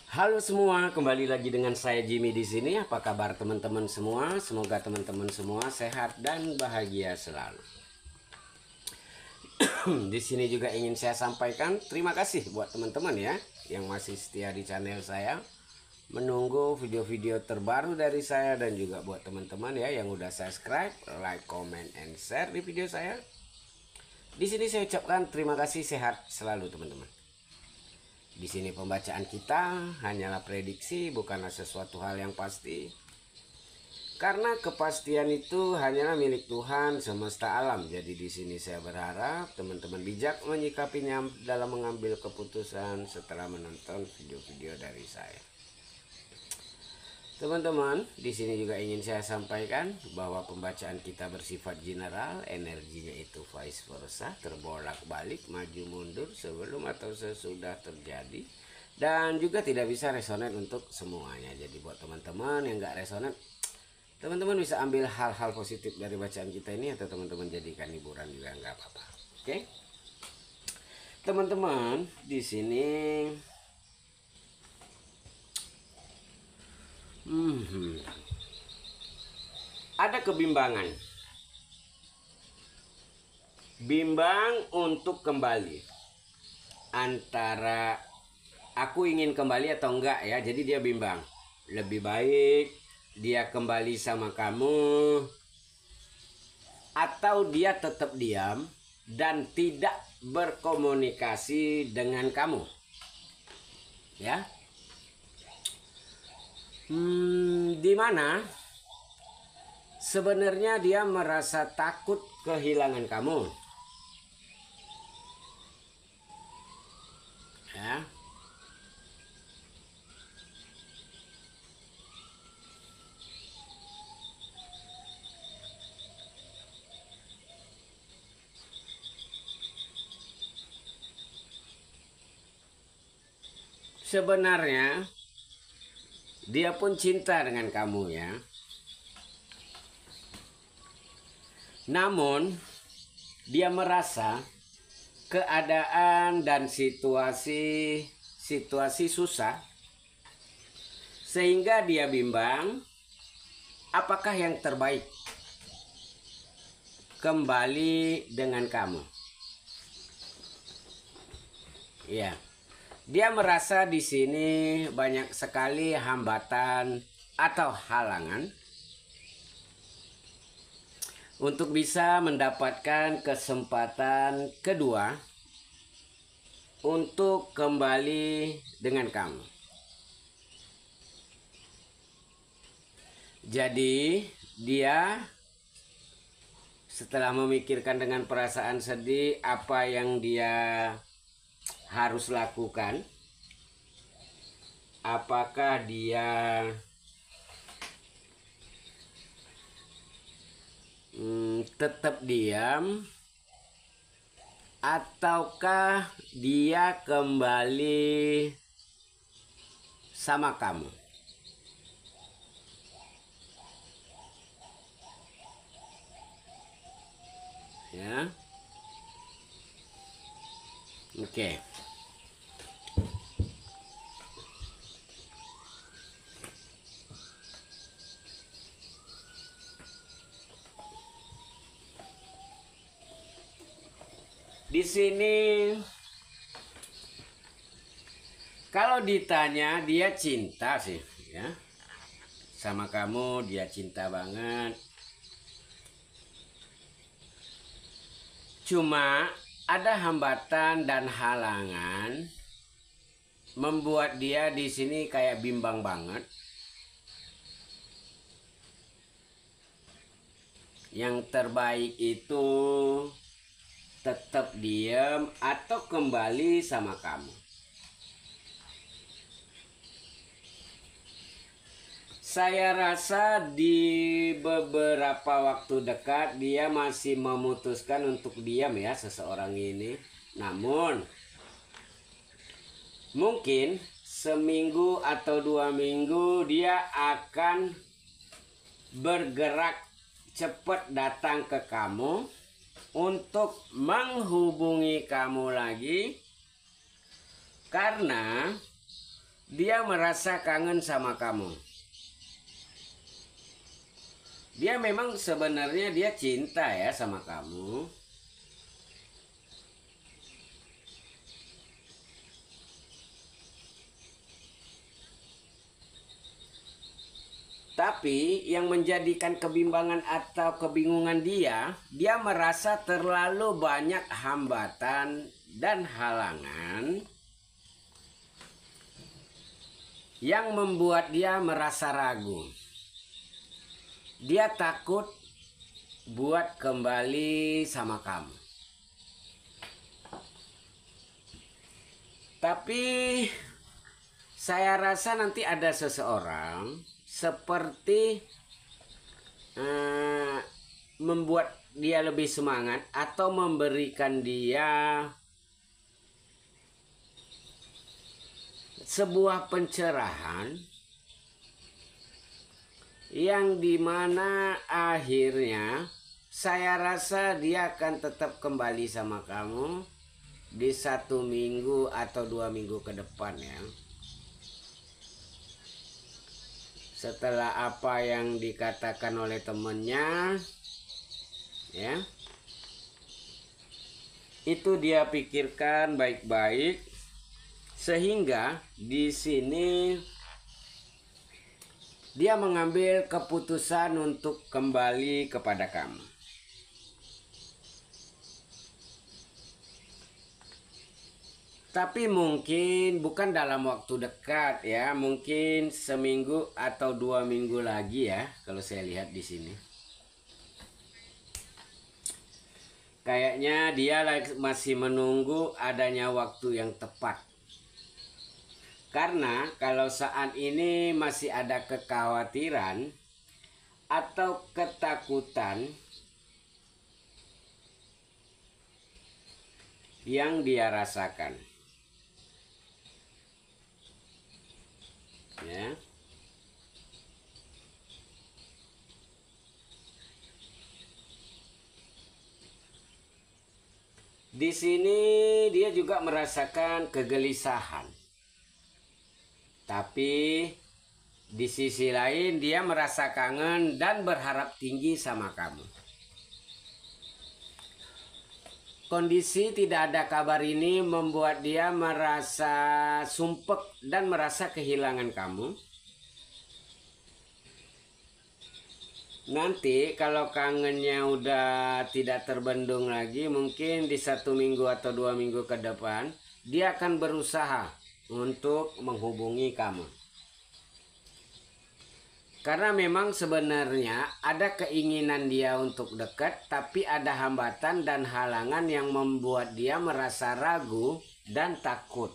Halo semua, kembali lagi dengan saya Jimmy di sini. Apa kabar teman-teman semua? Semoga teman-teman semua sehat dan bahagia selalu. Di sini juga ingin saya sampaikan terima kasih buat teman-teman ya yang masih setia di channel saya, menunggu video-video terbaru dari saya, dan juga buat teman-teman ya yang udah subscribe, like, comment, and share di video saya. Di sini saya ucapkan terima kasih, sehat selalu teman-teman. Di sini pembacaan kita hanyalah prediksi, bukanlah sesuatu hal yang pasti. Karena kepastian itu hanyalah milik Tuhan semesta alam. Jadi di sini saya berharap teman-teman bijak menyikapinya dalam mengambil keputusan setelah menonton video-video dari saya. Teman-teman, di sini juga ingin saya sampaikan bahwa pembacaan kita bersifat general, energinya itu vice versa, terbolak-balik, maju mundur, sebelum atau sesudah terjadi, dan juga tidak bisa resonan untuk semuanya. Jadi buat teman-teman yang nggak resonan, teman-teman bisa ambil hal-hal positif dari bacaan kita ini, atau teman-teman jadikan hiburan juga nggak apa-apa. Oke? Teman-teman, di sini ada kebimbangan. Bimbang untuk kembali antara aku ingin kembali atau enggak ya. Jadi dia bimbang. Lebih baik dia kembali sama kamu atau dia tetap diam dan tidak berkomunikasi dengan kamu. Ya. Di mana sebenarnya dia merasa takut kehilangan kamu. Ya. Sebenarnya dia pun cinta dengan kamu ya. Namun dia merasa keadaan dan situasi susah, sehingga dia bimbang apakah yang terbaik kembali dengan kamu. Ya. Dia merasa di sini banyak sekali hambatan atau halangan untuk bisa mendapatkan kesempatan kedua untuk kembali dengan kamu. Jadi dia setelah memikirkan dengan perasaan sedih apa yang dia harus lakukan, apakah dia tetap diam ataukah dia kembali sama kamu. Ya. Oke. Di sini kalau ditanya dia cinta sih ya sama kamu, dia cinta banget. Cuma ada hambatan dan halangan membuat dia di sini kayak bimbang banget. Yang terbaik itu tetap diam atau kembali sama kamu. Saya rasa di beberapa waktu dekat dia masih memutuskan untuk diam ya seseorang ini. Namun mungkin seminggu atau 2 minggu dia akan bergerak cepat datang ke kamu untuk menghubungi kamu lagi, karena dia merasa kangen sama kamu. Dia memang sebenarnya dia cinta ya sama kamu. Tapi yang menjadikan kebimbangan atau kebingungan dia merasa terlalu banyak hambatan dan halangan yang membuat dia merasa ragu. Dia takut buat kembali sama kamu. Tapi saya rasa nanti ada seseorang seperti membuat dia lebih semangat atau memberikan dia sebuah pencerahan yang dimana akhirnya saya rasa dia akan tetap kembali sama kamu di 1 minggu atau 2 minggu ke depan ya. Setelah apa yang dikatakan oleh temannya ya, itu dia pikirkan baik-baik sehingga di sini dia mengambil keputusan untuk kembali kepada kamu. Tapi mungkin bukan dalam waktu dekat ya, mungkin seminggu atau 2 minggu lagi ya, kalau saya lihat di sini. Kayaknya dia masih menunggu adanya waktu yang tepat. Karena kalau saat ini masih ada kekhawatiran atau ketakutan yang dia rasakan. Ya. Di sini dia juga merasakan kegelisahan. Tapi di sisi lain dia merasa kangen dan berharap tinggi sama kamu. Kondisi tidak ada kabar ini membuat dia merasa sumpek dan merasa kehilangan kamu. Nanti kalau kangennya udah tidak terbendung lagi, mungkin di 1 minggu atau 2 minggu ke depan, dia akan berusaha untuk menghubungi kamu. Karena memang sebenarnya ada keinginan dia untuk dekat, tapi ada hambatan dan halangan yang membuat dia merasa ragu dan takut.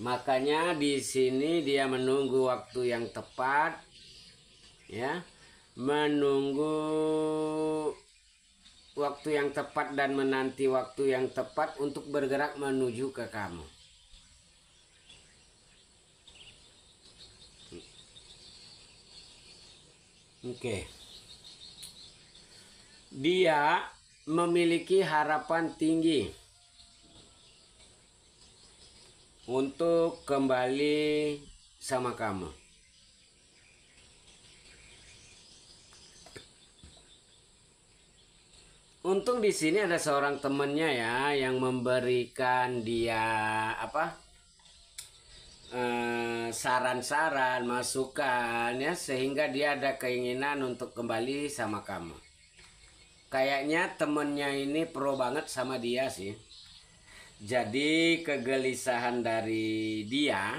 Makanya di sini dia menunggu waktu yang tepat, ya, menunggu waktu yang tepat dan menanti waktu yang tepat untuk bergerak menuju ke kamu. Oke. Dia memiliki harapan tinggi untuk kembali sama kamu. Untung di sini ada seorang temannya ya yang memberikan dia saran-saran, masukan ya, sehingga dia ada keinginan untuk kembali sama kamu. Kayaknya temennya ini pro banget sama dia sih. Jadi kegelisahan dari dia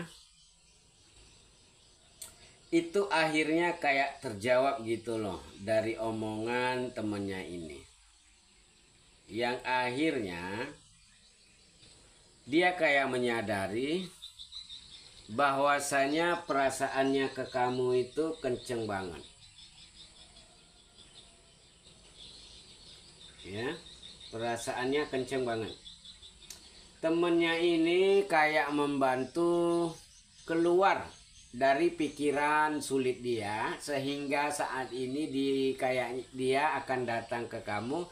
itu akhirnya kayak terjawab gitu loh dari omongan temennya ini. Yang akhirnya dia kayak menyadari bahwasanya perasaannya ke kamu itu kenceng banget. Ya, perasaannya kenceng banget. Temennya ini kayak membantu keluar dari pikiran sulit dia, sehingga saat ini kayak dia akan datang ke kamu,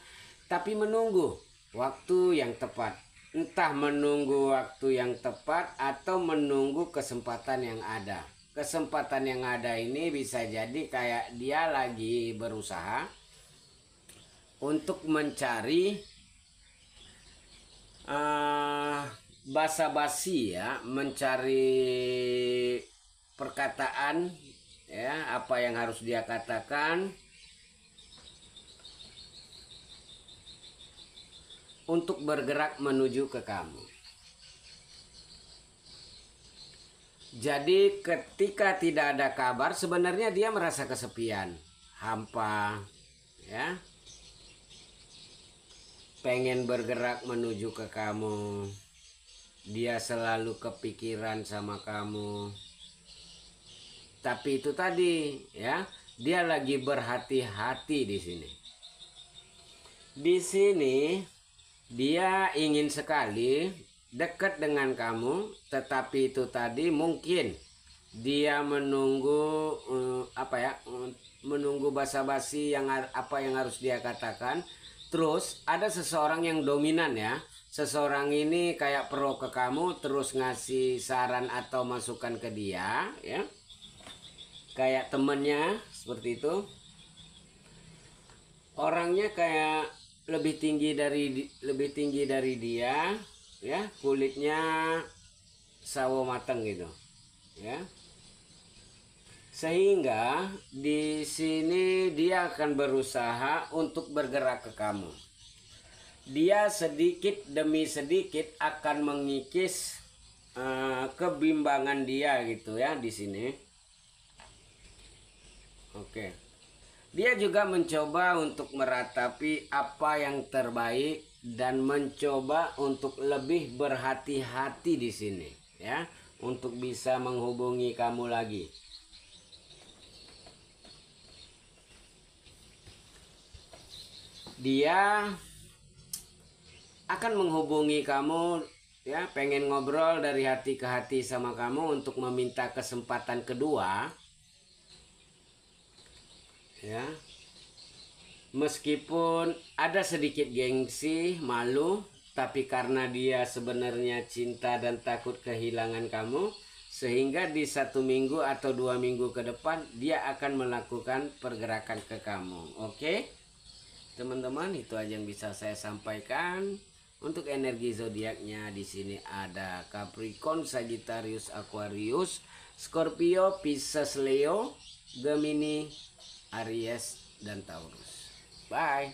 tapi menunggu waktu yang tepat. entah menunggu waktu yang tepat atau menunggu kesempatan yang ada. Kesempatan yang ada ini bisa jadi kayak dia lagi berusaha untuk mencari basa-basi ya, mencari perkataan ya, apa yang harus dia katakan untuk bergerak menuju ke kamu. Jadi ketika tidak ada kabar, sebenarnya dia merasa kesepian, hampa, ya. Pengen bergerak menuju ke kamu. Dia selalu kepikiran sama kamu. Tapi itu tadi, ya, dia lagi berhati-hati di sini. Di sini dia ingin sekali dekat dengan kamu, tetapi itu tadi mungkin dia menunggu menunggu basa-basi yang apa yang harus dia katakan. Terus ada seseorang yang dominan ya. Seseorang ini kayak pro ke kamu, terus ngasih saran atau masukan ke dia ya. Kayak temennya seperti itu. Orangnya kayak lebih tinggi dari dia ya, kulitnya sawo mateng gitu ya. Sehingga di sini dia akan berusaha untuk bergerak ke kamu. Dia sedikit demi sedikit akan mengikis kebimbangan dia gitu ya di sini. Oke. Dia juga mencoba untuk meratapi apa yang terbaik dan mencoba untuk lebih berhati-hati di sini ya, untuk bisa menghubungi kamu lagi. Dia akan menghubungi kamu ya, pengen ngobrol dari hati ke hati sama kamu untuk meminta kesempatan kedua. Ya, meskipun ada sedikit gengsi, malu, tapi karena dia sebenarnya cinta dan takut kehilangan kamu, sehingga di 1 minggu atau 2 minggu ke depan dia akan melakukan pergerakan ke kamu. Oke, teman-teman, itu aja yang bisa saya sampaikan. Untuk energi zodiaknya di sini ada Capricorn, Sagittarius, Aquarius, Scorpio, Pisces, Leo, Gemini, Aries, dan Taurus. Bye.